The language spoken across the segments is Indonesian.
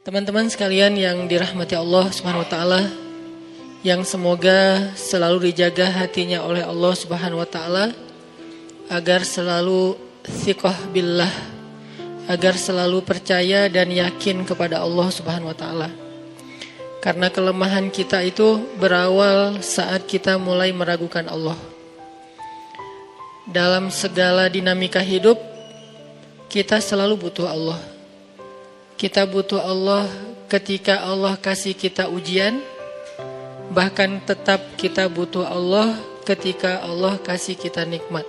Teman-teman sekalian yang dirahmati Allah Subhanahu wa taala, yang semoga selalu dijaga hatinya oleh Allah Subhanahu wa taala agar selalu thiqah billah, agar selalu percaya dan yakin kepada Allah Subhanahu wa taala. Karena kelemahan kita itu berawal saat kita mulai meragukan Allah. Dalam segala dinamika hidup, kita selalu butuh Allah. Kita butuh Allah ketika Allah kasih kita ujian. Bahkan tetap kita butuh Allah ketika Allah kasih kita nikmat.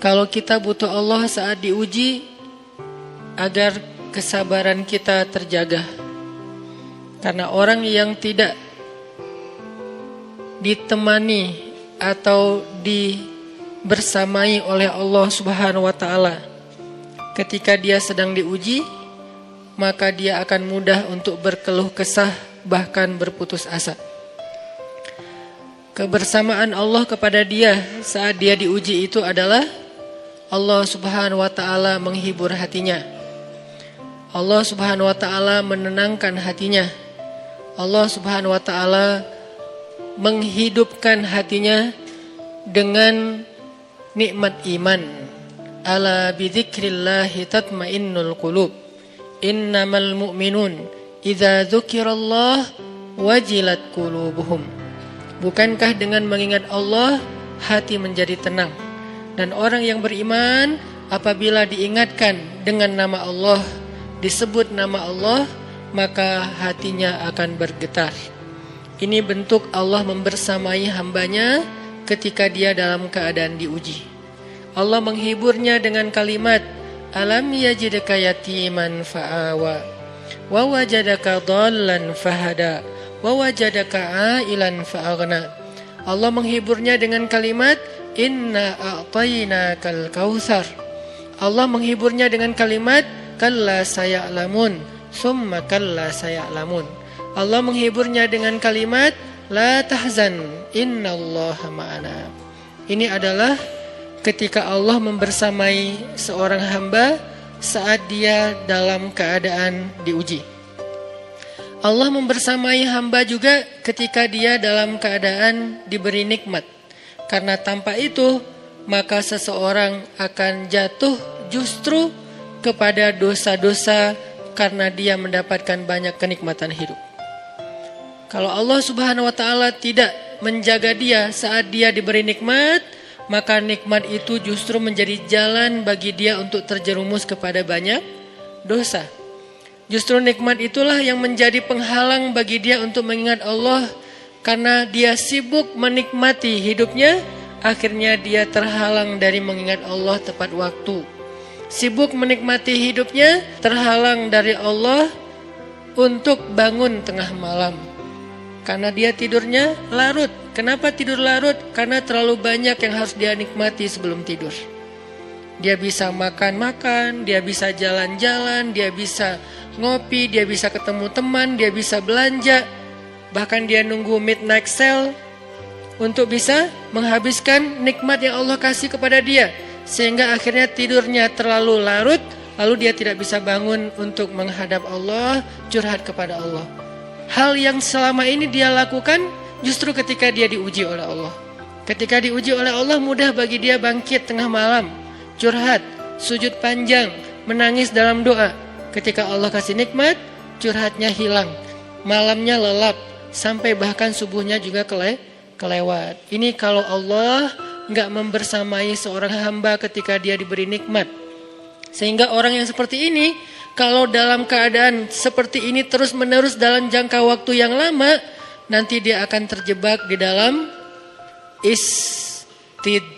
Kalau kita butuh Allah saat diuji, agar kesabaran kita terjaga. Karena orang yang tidak ditemani atau dibersamai oleh Allah Subhanahu wa taala ketika dia sedang diuji, maka dia akan mudah untuk berkeluh kesah, bahkan berputus asa. Kebersamaan Allah kepada dia saat dia diuji itu adalah Allah Subhanahu wa taala menghibur hatinya. Allah Subhanahu wa taala menenangkan hatinya. Allah Subhanahu wa taala menghidupkan hatinya dengan nikmat iman. Ala bidzikrillahi tatmainnul qulub. Innamal mu'minun idza dzukirallah wajilat qulubuhum. Bukankah dengan mengingat Allah hati menjadi tenang? Dan orang yang beriman apabila diingatkan dengan nama Allah, disebut nama Allah, maka hatinya akan bergetar. Ini bentuk Allah membersamai hambanya ketika dia dalam keadaan diuji. Allah menghiburnya dengan kalimat, alam yajidka yatiman fa'awa, wa wajadaka dhallan fahada, wa wajadaka ailan fa'aghna. Allah menghiburnya dengan kalimat, inna a'tainakal kautsar. Allah menghiburnya dengan kalimat, kalla saya'lamun, summa kalla saya'lamun. Allah menghiburnya dengan kalimat, la tahzan, innallaha ma'ana. Ini adalah ketika Allah membersamai seorang hamba saat dia dalam keadaan diuji. Allah membersamai hamba juga ketika dia dalam keadaan diberi nikmat. Karena tanpa itu, maka seseorang akan jatuh justru kepada dosa-dosa karena dia mendapatkan banyak kenikmatan hidup. Kalau Allah Subhanahu wa taala tidak menjaga dia saat dia diberi nikmat, maka nikmat itu justru menjadi jalan bagi dia untuk terjerumus kepada banyak dosa. Justru nikmat itulah yang menjadi penghalang bagi dia untuk mengingat Allah. Karena dia sibuk menikmati hidupnya, akhirnya dia terhalang dari mengingat Allah tepat waktu. Sibuk menikmati hidupnya, terhalang dari Allah untuk bangun tengah malam. Karena dia tidurnya larut. Kenapa tidur larut? Karena terlalu banyak yang harus dia nikmati sebelum tidur. Dia bisa makan-makan, dia bisa jalan-jalan, dia bisa ngopi, dia bisa ketemu teman, dia bisa belanja. Bahkan dia nunggu midnight sale untuk bisa menghabiskan nikmat yang Allah kasih kepada dia. Sehingga akhirnya tidurnya terlalu larut, lalu dia tidak bisa bangun untuk menghadap Allah, curhat kepada Allah. Hal yang selama ini dia lakukan justru ketika dia diuji oleh Allah. Ketika diuji oleh Allah, mudah bagi dia bangkit tengah malam, curhat, sujud panjang, menangis dalam doa. Ketika Allah kasih nikmat, curhatnya hilang, malamnya lelap, sampai bahkan subuhnya juga kelewat. Ini kalau Allah enggak membersamai seorang hamba ketika dia diberi nikmat. Sehingga orang yang seperti ini, kalau dalam keadaan seperti ini terus-menerus dalam jangka waktu yang lama, nanti dia akan terjebak di dalam istidraj.